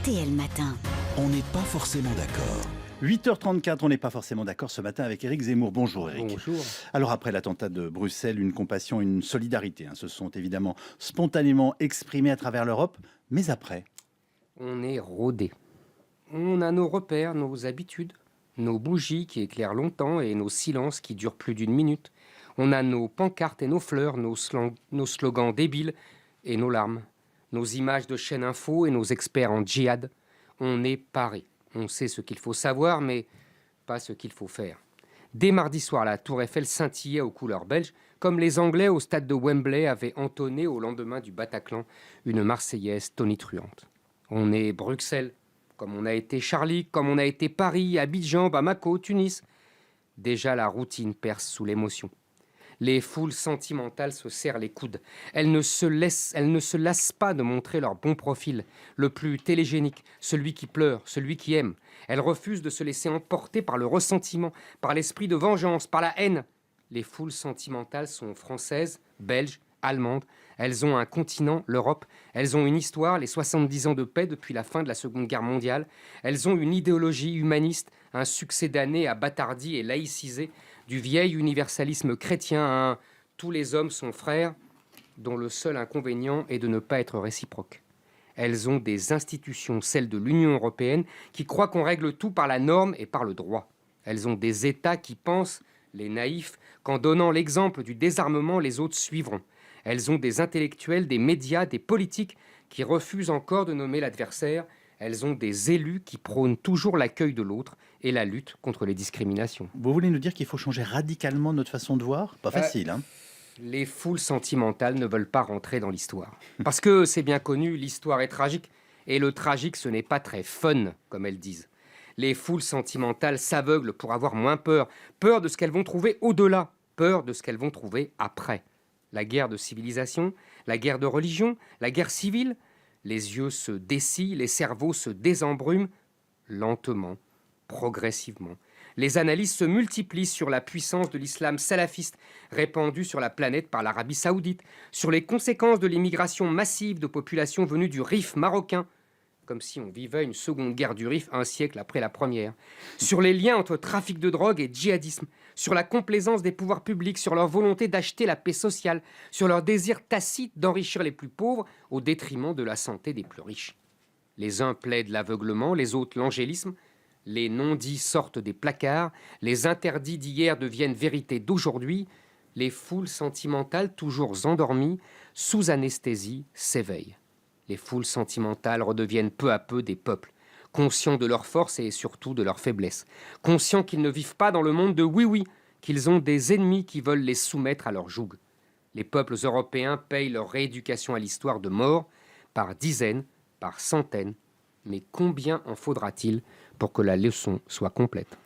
RTL Matin. On n'est pas forcément d'accord. 8h34, on n'est pas forcément d'accord ce matin avec Éric Zemmour. Bonjour Éric. Bonjour. Alors après l'attentat de Bruxelles, une compassion, une solidarité se sont évidemment spontanément exprimées à travers l'Europe. Mais après, On est rodé. On a nos repères, nos habitudes, nos bougies qui éclairent longtemps et nos silences qui durent plus d'une minute. On a nos pancartes et nos fleurs, nos slogans débiles et nos larmes, nos images de chaînes info et nos experts en djihad. On est paré. On sait ce qu'il faut savoir, mais pas ce qu'il faut faire. Dès mardi soir, la Tour Eiffel scintillait aux couleurs belges, comme les Anglais au stade de Wembley avaient entonné au lendemain du Bataclan une Marseillaise tonitruante. On est Bruxelles, comme on a été Charlie, comme on a été Paris, Abidjan, Bamako, Tunis. Déjà la routine perce sous l'émotion. Les foules sentimentales se serrent les coudes. Elles ne se lassent pas de montrer leur bon profil, le plus télégénique, celui qui pleure, celui qui aime. Elles refusent de se laisser emporter par le ressentiment, par l'esprit de vengeance, par la haine. Les foules sentimentales sont françaises, belges, allemandes. Elles ont un continent, l'Europe. Elles ont une histoire, les 70 ans de paix depuis la fin de la Seconde Guerre mondiale. Elles ont une idéologie humaniste, un succès d'années à batardi et laïcisé, du vieil universalisme chrétien à un « tous les hommes sont frères », dont le seul inconvénient est de ne pas être réciproque. Elles ont des institutions, celles de l'Union européenne, qui croient qu'on règle tout par la norme et par le droit. Elles ont des États qui pensent, les naïfs, qu'en donnant l'exemple du désarmement, les autres suivront. Elles ont des intellectuels, des médias, des politiques qui refusent encore de nommer l'adversaire. Elles ont des élus qui prônent toujours l'accueil de l'autre et la lutte contre les discriminations. vous voulez nous dire qu'il faut changer radicalement notre façon de voir ? Pas facile, hein ? Les foules sentimentales ne veulent pas rentrer dans l'histoire. Parce que, c'est bien connu, l'histoire est tragique. Et le tragique, ce n'est pas très fun, comme elles disent. Les foules sentimentales s'aveuglent pour avoir moins peur. Peur de ce qu'elles vont trouver au-delà. Peur de ce qu'elles vont trouver après. La guerre de civilisation, la guerre de religion, la guerre civile. Les yeux se dessillent, les cerveaux se désembrument, lentement, progressivement. Les analyses se multiplient sur la puissance de l'islam salafiste répandu sur la planète par l'Arabie saoudite, sur les conséquences de l'immigration massive de populations venues du Rif marocain, comme si on vivait une seconde guerre du Rif un siècle après la première, sur les liens entre trafic de drogue et djihadisme, sur la complaisance des pouvoirs publics, sur leur volonté d'acheter la paix sociale, sur leur désir tacite d'enrichir les plus pauvres au détriment de la santé des plus riches. Les uns plaident l'aveuglement, les autres l'angélisme, les non-dits sortent des placards, les interdits d'hier deviennent vérité d'aujourd'hui, les foules sentimentales, toujours endormies, sous anesthésie, s'éveillent. Les foules sentimentales redeviennent peu à peu des peuples, conscients de leur force et surtout de leur faiblesse, conscients qu'ils ne vivent pas dans le monde de oui-oui, qu'ils ont des ennemis qui veulent les soumettre à leur joug. Les peuples européens payent leur rééducation à l'histoire de mort par dizaines, par centaines, mais combien en faudra-t-il pour que la leçon soit complète ?